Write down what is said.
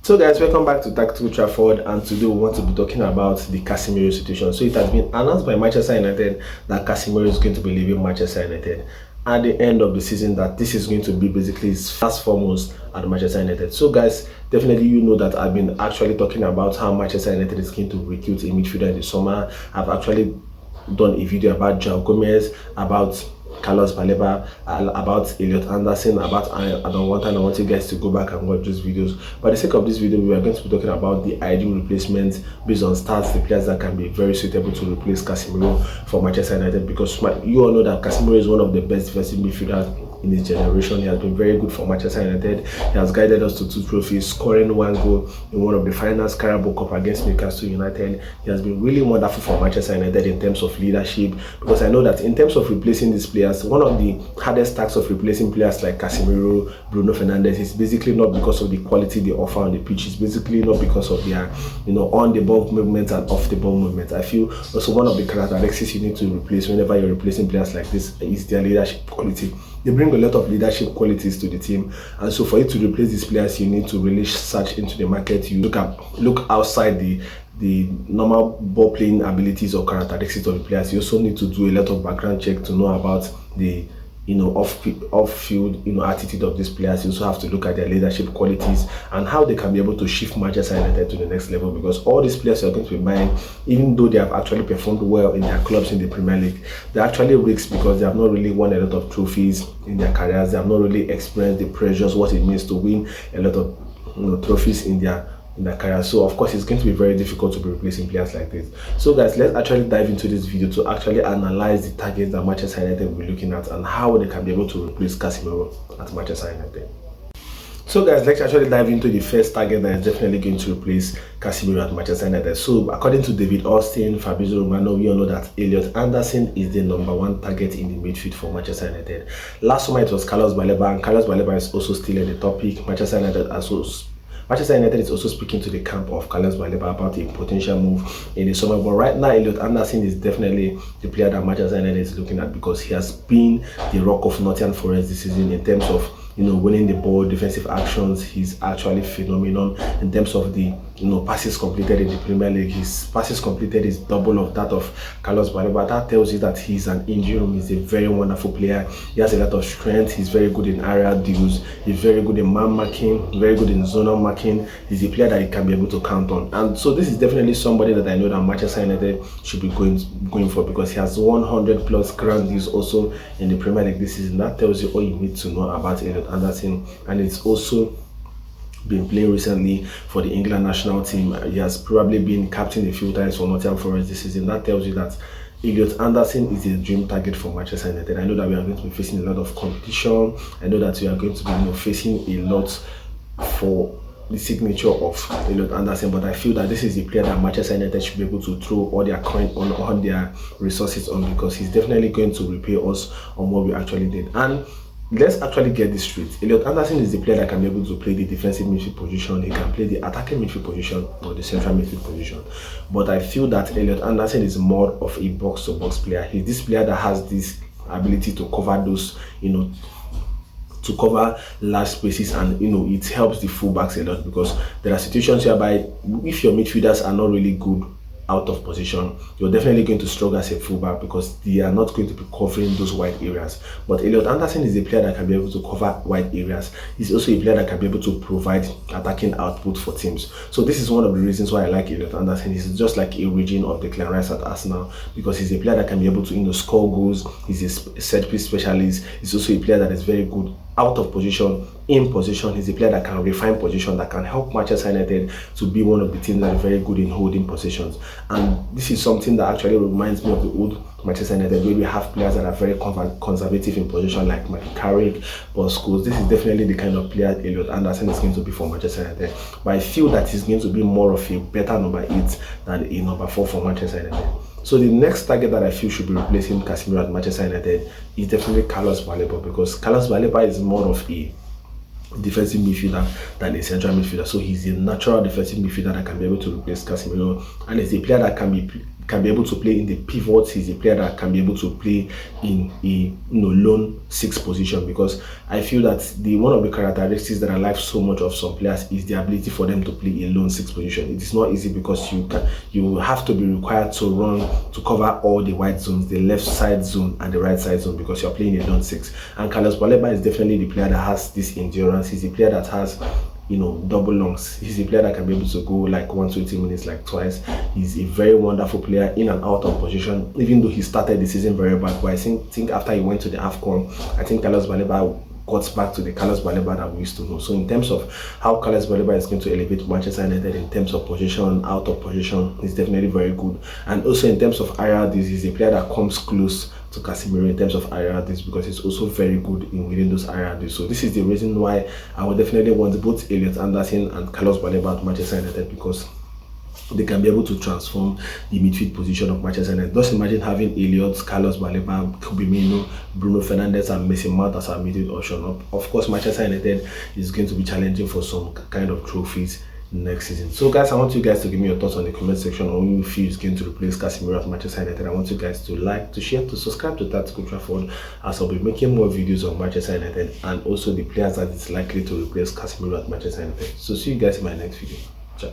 So guys, welcome back to Tactical Trafford, and today we want to be talking about the Casemiro situation. So it has been announced by Manchester United that Casemiro is going to be leaving Manchester United at the end of the season, that this is going to be basically his first foremost at Manchester United. So guys, definitely you know that I've been actually talking about how Manchester United is going to recruit a midfielder in the summer. I've actually done a video about João Gomez, about Carlos Baleba, about Elliott Anderson, about I want you guys to go back and watch those videos. For the sake of this video, we are going to be talking about the ideal replacements based on stats, the players that can be very suitable to replace Casemiro for Manchester United, because you all know that Casemiro is one of the best defensive midfielders in his generation. He has been very good for Manchester United. He has guided us to 2 trophies, scoring 1 goal in one of the finals, Carabao Cup against Newcastle United. He has been really wonderful for Manchester United in terms of leadership, because I know that in terms of replacing these players, one of the hardest tasks of replacing players like Casemiro, Bruno Fernandes is basically not because of the quality they offer on the pitch. It's basically not because of their on the ball movements and off the ball movements. I feel also one of the characteristics you need to replace whenever you're replacing players like this is their leadership quality. They bring a lot of leadership qualities to the team, and so for you to replace these players, you need to really search into the market. You look outside the normal ball playing abilities or characteristics of the players. You also need to do a lot of background check to know about the off-field attitude of these players. You also have to look at their leadership qualities and how they can be able to shift Manchester United to the next level, because all these players you are going to be buying, even though they have actually performed well in their clubs in the Premier League, they're actually risks because they have not really won a lot of trophies in their careers. They have not really experienced the pressures, what it means to win a lot of trophies in their career. So of course it's going to be very difficult to be replacing players like this. So guys, let's actually dive into this video to actually analyze the targets that Manchester United will be looking at and how they can be able to replace Casemiro at Manchester United. So guys, let's actually dive into the first target that is definitely going to replace Casemiro at Manchester United. So according to David Austin, Fabrizio Romano, we all know that Elliott Anderson is the #1 target in the midfield for Manchester United. Last summer it was Carlos Baleba, and Carlos Baleba is also still in the topic. Manchester United is also speaking to the camp of Carlos Baleba about a potential move in the summer. But right now, Elliott Anderson is definitely the player that Manchester United is looking at, because he has been the rock of Nottingham Forest this season in terms of winning the ball, defensive actions. He's actually phenomenal in terms of the passes completed in the Premier League. His passes completed is double of that of Carlos Baleba. That tells you that he's an injury room. He's a very wonderful player. He has a lot of strength. He's very good in area deals. He's very good in man marking, very good in zonal marking. He's a player that you can be able to count on. And so this is definitely somebody that I know that Manchester United should be going for, because he has 100+ grand deals also in the Premier League this season. That tells you all you need to know about Elliott Anderson. And it's also been playing recently for the England national team. He has probably been captain a few times for Nottingham Forest this season. That tells you that Elliott Anderson is a dream target for Manchester United. I know that we are going to be facing a lot of competition. I know that we are going to be facing a lot for the signature of Elliott Anderson, but I feel that this is a player that Manchester United should be able to throw all their coin on, all their resources on, because he's definitely going to repay us on what we actually did. And let's actually get this straight. Elliott Anderson is the player that can be able to play the defensive midfield position. He can play the attacking midfield position or the central midfield position. But I feel that Elliott Anderson is more of a box-to-box player. He's this player that has this ability to cover those, to cover large spaces, and it helps the fullbacks a lot, because there are situations whereby if your midfielders are not really good out of position, you're definitely going to struggle as a fullback, because they are not going to be covering those wide areas. But Elliott Anderson is a player that can be able to cover wide areas. He's also a player that can be able to provide attacking output for teams. So this is one of the reasons why I like Elliott Anderson. He's just like a region of Declan Rice at Arsenal, because he's a player that can be able to score goals. He's a set piece specialist. He's also a player that is very good out of position, in position. He's a player that can refine position, that can help Manchester United to be one of the teams that are very good in holding positions. And this is something that actually reminds me of the old Manchester United, where we have players that are very conservative in position, like Michael Carrick, Paul Scholes. This is definitely the kind of player Elliott Anderson is going to be for Manchester United. But I feel that he's going to be more of a better #8 than a #4 for Manchester United. So the next target that I feel should be replacing Casemiro at Manchester United is definitely Carlos Baleba, because Carlos Baleba is more of a defensive midfielder than a central midfielder. So he's a natural defensive midfielder that can be able to replace Casemiro, and he's a player that can can be able to play in the pivots. He's a player that can be able to play in a lone six position, because I feel that one of the characteristics that I like so much of some players is the ability for them to play a lone six position. It is not easy, because you have to be required to run to cover all the wide zones, the left side zone and the right side zone, because you're playing a lone six. And Carlos Baleba is definitely the player that has this endurance. He's a player that has double lungs. He's a player that can be able to go like 120 minutes like twice. He's a very wonderful player in and out of position, even though he started the season very bad. But I think after he went to the AFCON, I think Carlos Baleba got back to the Carlos Baleba that we used to know. So in terms of how Carlos Baleba is going to elevate Manchester United in terms of position, out of position, is definitely very good. And also in terms of IRDs, he's a player that comes close to Casemiro in terms of IRDs, because he's also very good in winning those IRDs. So this is the reason why I would definitely want both Elliott Anderson and Carlos Baleba at Manchester United, because they can be able to transform the midfield position of Manchester United. Just imagine having Elliott, Carlos Baleba, Casemiro, Bruno Fernandes and Mason Mount as our midfield option. Of course, Manchester United is going to be challenging for some kind of trophies next season. So guys, I want you guys to give me your thoughts on the comment section on who you feel is going to replace Casemiro at Manchester United. I want you guys to like, to share, to subscribe to Tactical Trafford, as I'll be making more videos on Manchester United and also the players that is likely to replace Casemiro at Manchester United. So see you guys in my next video. Ciao.